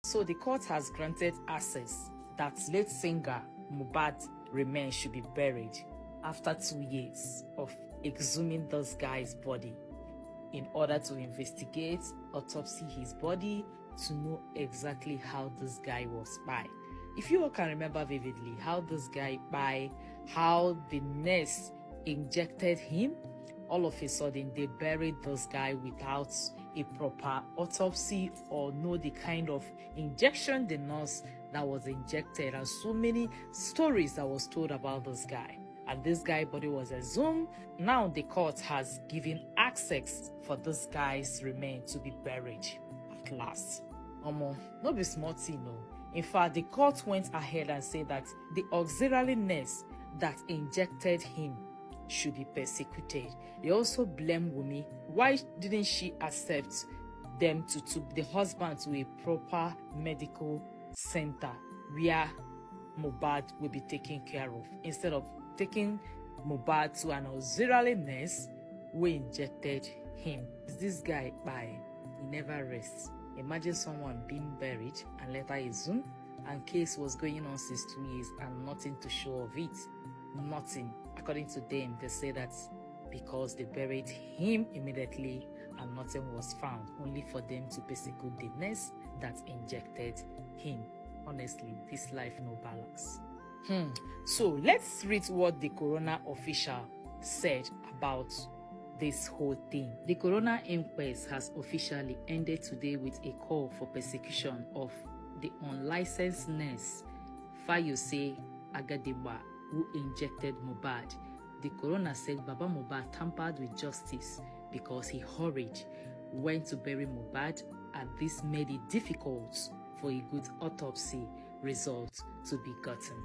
So the court has granted access that late singer Mohbad's remains should be buried after 2 years of exhuming this guy's body in order to investigate, autopsy his body to know exactly how this guy was by. If you all can remember vividly how this guy by, how the nurse injected him, all of a sudden they buried this guy without a proper autopsy or know the kind of injection the nurse that was injected, and so many stories that was told about this guy. And this guy's body was exhumed. Now the court has given access for this guy's remains to be buried at last. No be small thing, no. In fact, the court went ahead and said that the auxiliary nurse that injected him should be persecuted. They also blame Wunmi. Why didn't she accept them to the husband to a proper medical center where Mohbad will be taken care of, instead of taking Mohbad to an auxiliary nurse who injected him? This guy, he never rests. Imagine someone being buried and later exhumed, and case was going on since 2 years and nothing to show of it. Nothing. According to them, they say that because they buried him immediately and nothing was found, only for them to persecute the nurse that injected him. Honestly, this life no balance. So let's read what the coroner official said about this whole thing. The coroner inquest has officially ended today with a call for persecution of the unlicensed nurse Fayose Agadiwa, who injected Mohbad. The coroner said Baba Mohbad tampered with justice because he hurried, went to bury Mohbad, and this made it difficult for a good autopsy result to be gotten.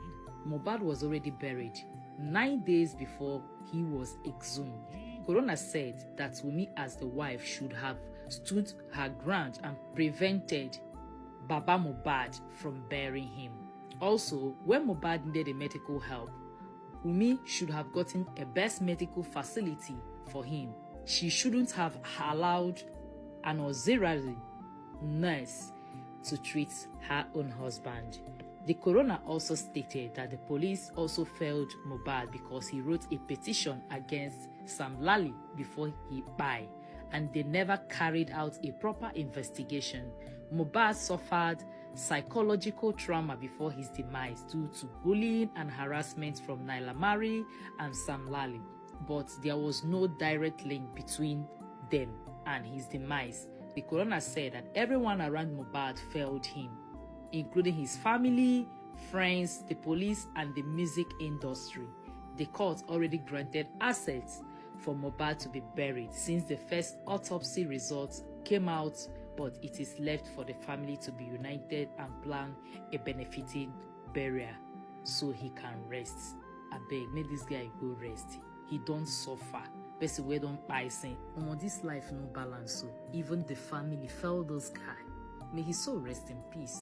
Mohbad was already buried 9 days before he was exhumed. Coroner said that Wunmi, as the wife, should have stood her ground and prevented Baba Mohbad from burying him. Also, when Mohbad needed a medical help, Wunmi should have gotten a best medical facility for him. She shouldn't have allowed an auxiliary nurse to treat her own husband. The coroner also stated that the police also failed Mohbad because he wrote a petition against Sam Larry before he died, and they never carried out a proper investigation. Mohbad suffered psychological trauma before his demise due to bullying and harassment from Naila Marley and Sam Larry, but there was no direct link between them and his demise. The coroner said that everyone around Mohbad failed him, including his family, friends, the police, and the music industry. The court already granted access for Mohbad to be buried since the first autopsy results came out, but it is left for the family to be united and plan a benefiting burial so he can rest. I beg, make this guy go rest. He don't suffer. Person we don't buy saying, this life no balance. So even the family felt this guy. May his soul rest in peace.